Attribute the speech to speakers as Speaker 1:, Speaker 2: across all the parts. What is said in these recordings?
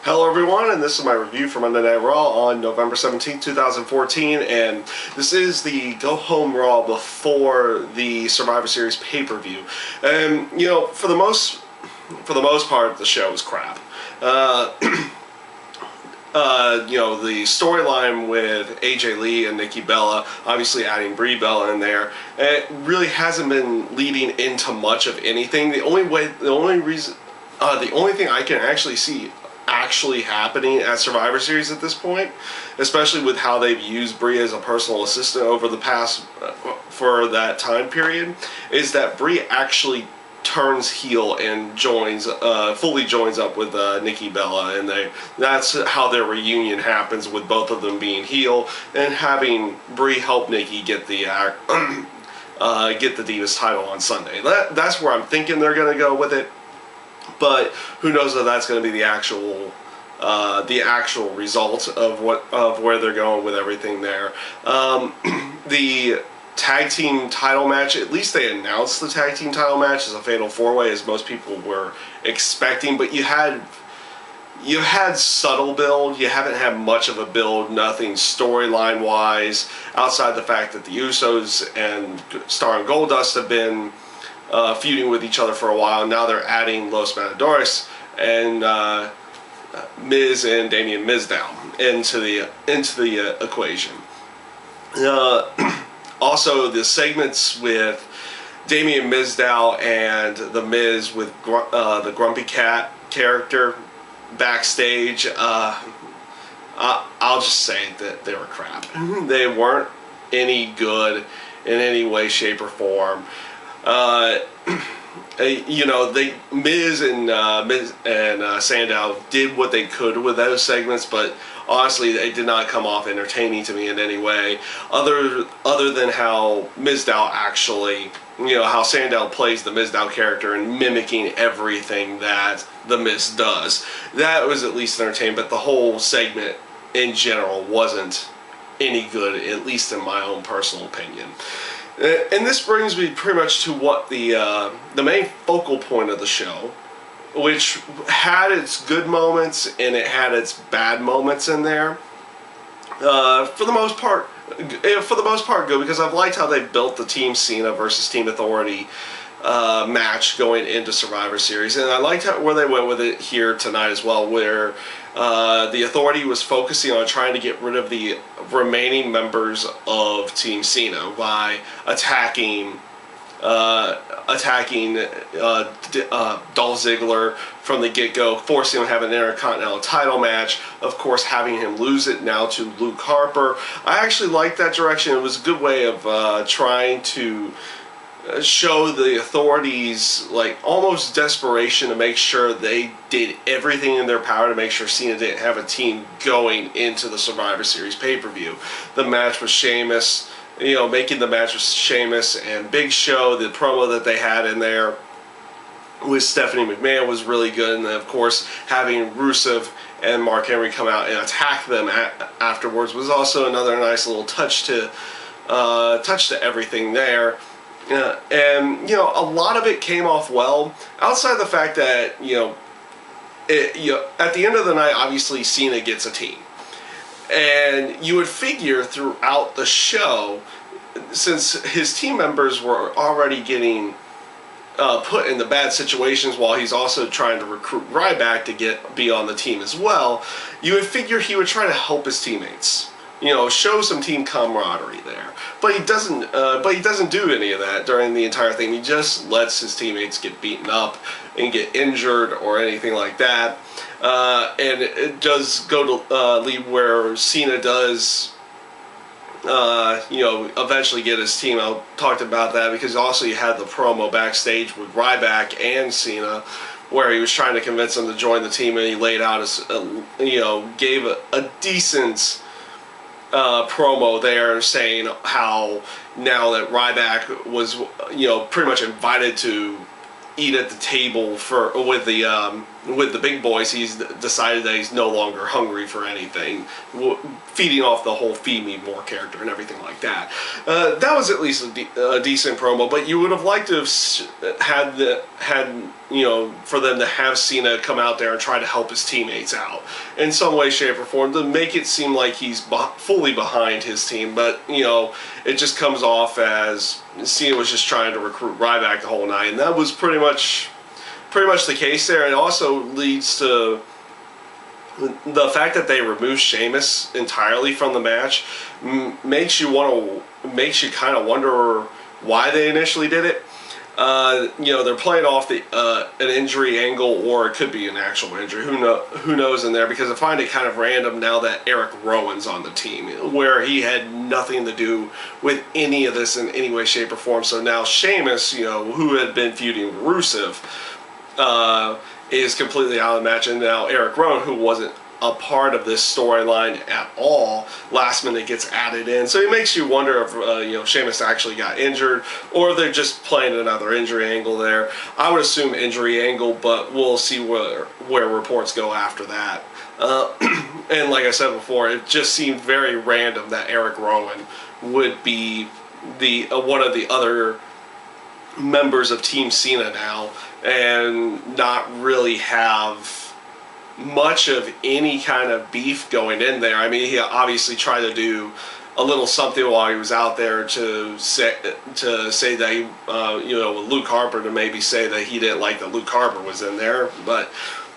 Speaker 1: Hello everyone, and this is my review for Monday Night Raw on November 17th, 2014, and this is the go-home Raw before the Survivor Series pay-per-view. And, for the most part, the show was crap. The storyline with AJ Lee and Nikki Bella, obviously adding Brie Bella in there, it really hasn't been leading into much of anything. The only thing I can actually see happening at Survivor Series at this point, especially with how they've used Brie as a personal assistant over the past for that time period, is that Brie actually turns heel and fully joins up with Nikki Bella, and that's how their reunion happens, with both of them being heel and having Brie help Nikki get the Divas title on Sunday. That's where I'm thinking they're going to go with it. But who knows if that's going to be the actual result of where they're going with everything there. The tag team title match, at least they announced the tag team title match as a fatal four-way, as most people were expecting. But you had subtle build. You haven't had much of a build, nothing storyline wise, outside the fact that the Usos and Star and Goldust have been feuding with each other for a while. Now they're adding Los Matadores and Miz and Damien Mizdow into the equation. Also, the segments with Damien Mizdow and the Miz with the Grumpy Cat character backstage, I'll just say that they were crap. They weren't any good in any way, shape, or form. Miz and Sandow did what they could with those segments, but honestly, they did not come off entertaining to me in any way, other than how Mizdow actually, how Sandow plays the Mizdow character and mimicking everything that the Miz does. That was at least entertaining, but the whole segment in general wasn't any good, at least in my own personal opinion. And this brings me pretty much to what the main focal point of the show, which had its good moments and it had its bad moments in there. For the most part, good, because I've liked how they built the Team Cena versus Team Authority match going into Survivor Series, and I liked where they went with it here tonight as well, where the Authority was focusing on trying to get rid of the remaining members of Team Cena by attacking Dolph Ziggler from the get-go, forcing him to have an Intercontinental title match, of course having him lose it now to Luke Harper. I actually liked that direction. It was a good way of trying to show the Authorities almost desperation to make sure they did everything in their power to make sure Cena didn't have a team going into the Survivor Series pay-per-view. The match with Sheamus, making the match with Sheamus and Big Show, the promo that they had in there with Stephanie McMahon was really good, and then of course having Rusev and Mark Henry come out and attack them afterwards was also another nice little touch to everything there. And a lot of it came off well, outside the fact that at the end of the night, obviously Cena gets a team, and you would figure throughout the show, since his team members were already getting put in the bad situations while he's also trying to recruit Ryback to be on the team as well, you would figure he would try to help his teammates. Show some team camaraderie there. But he doesn't do any of that during the entire thing. He just lets his teammates get beaten up and get injured or anything like that. And it does go to lead where Cena does, eventually get his team. I talked about that because also you had the promo backstage with Ryback and Cena, where he was trying to convince them to join the team, and he laid out gave a decent promo there, saying how now that Ryback was pretty much invited to eat at the table with the with the big boys, he's decided that he's no longer hungry for anything, feeding off the whole "feed me more" character and everything like that. That was at least a decent promo, but you would have liked to have had for them to have Cena come out there and try to help his teammates out in some way, shape, or form to make it seem like he's fully behind his team. But it just comes off as Cena was just trying to recruit Ryback the whole night, and that was pretty much the case there. It also leads to the fact that they removed Sheamus entirely from the match. Makes you kind of wonder why they initially did it. They're playing off an injury angle, or it could be an actual injury. Who knows in there? Because I find it kind of random now that Eric Rowan's on the team, where he had nothing to do with any of this in any way, shape, or form. So now Sheamus, who had been feuding with Rusev, is completely out of the match, and now Eric Rowan, who wasn't a part of this storyline at all, last minute gets added in. So it makes you wonder if Sheamus actually got injured, or they're just playing another injury angle there. I would assume injury angle, but we'll see where reports go after that. And like I said before, it just seemed very random that Eric Rowan would be one of the other members of Team Cena now, and not really have much of any kind of beef going in there. I mean, he obviously tried to do a little something while he was out there to say that he, with Luke Harper, to maybe say that he didn't like that Luke Harper was in there, but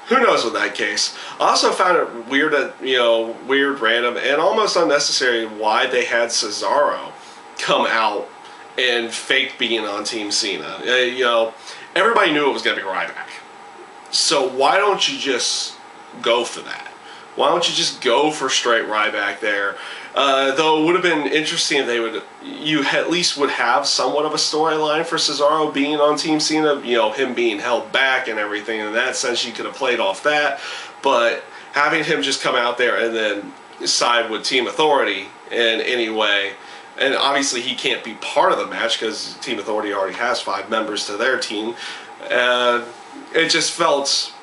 Speaker 1: who knows with that case. I also found it weird weird, random, and almost unnecessary why they had Cesaro come out and fake being on Team Cena. Everybody knew it was going to be Ryback. So why don't you just go for that? Why don't you just go for straight Ryback there? Though it would have been interesting if you at least would have somewhat of a storyline for Cesaro being on Team Cena, him being held back and everything. In that sense, you could have played off that. But having him just come out there and then side with Team Authority in any way, and obviously he can't be part of the match because Team Authority already has 5 members to their team. It just felt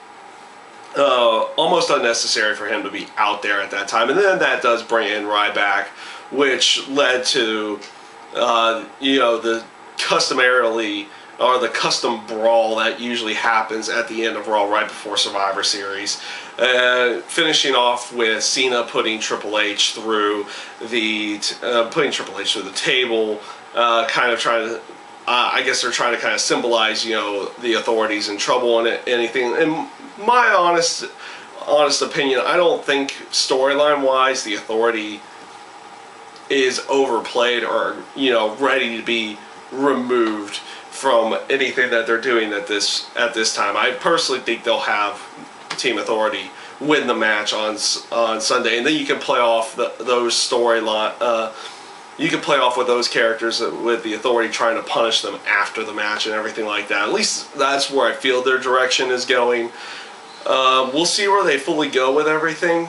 Speaker 1: almost unnecessary for him to be out there at that time. And then that does bring in Ryback, which led to, the custom brawl that usually happens at the end of Raw right before Survivor Series. Finishing off with Cena putting Triple H through the table, kind of trying to, I guess they're trying to kind of symbolize, the Authority's in trouble and anything. In my honest opinion, I don't think storyline-wise the Authority is overplayed or, ready to be removed from anything that they're doing at this time. I personally think they'll have Team Authority win the match on Sunday, and then you can play off those storyline. You can play off with those characters with the Authority trying to punish them after the match and everything like that. At least that's where I feel their direction is going. We'll see where they fully go with everything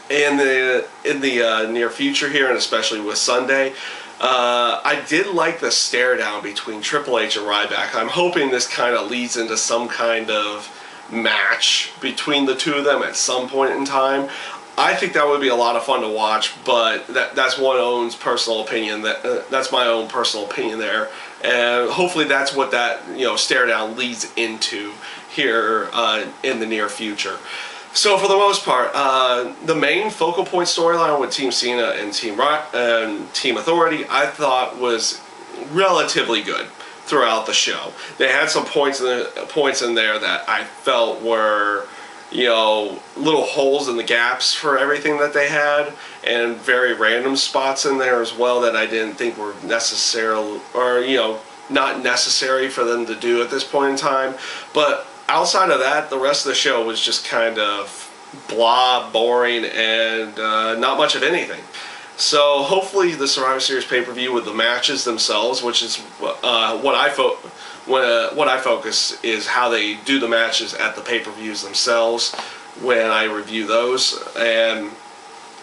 Speaker 1: in the near future here, and especially with Sunday. I did like the stare down between Triple H and Ryback. I'm hoping this kind of leads into some kind of match between the two of them at some point in time. I think that would be a lot of fun to watch, but that's my own personal opinion. That's my own personal opinion there, and hopefully that's what that stare down leads into here in the near future. So for the most part, the main focal point storyline with Team Cena and Team Authority, I thought was relatively good throughout the show. They had some points in there that I felt were little holes in the gaps for everything that they had, and very random spots in there as well that I didn't think were necessary, or not necessary for them to do at this point in time. But outside of that, the rest of the show was just kind of blah, boring, and not much of anything. So hopefully the Survivor Series pay-per-view with the matches themselves, which is what I focus, is how they do the matches at the pay-per-views themselves when I review those, and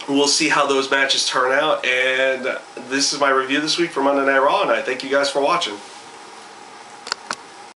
Speaker 1: we'll see how those matches turn out. And this is my review this week for Monday Night Raw, and I thank you guys for watching.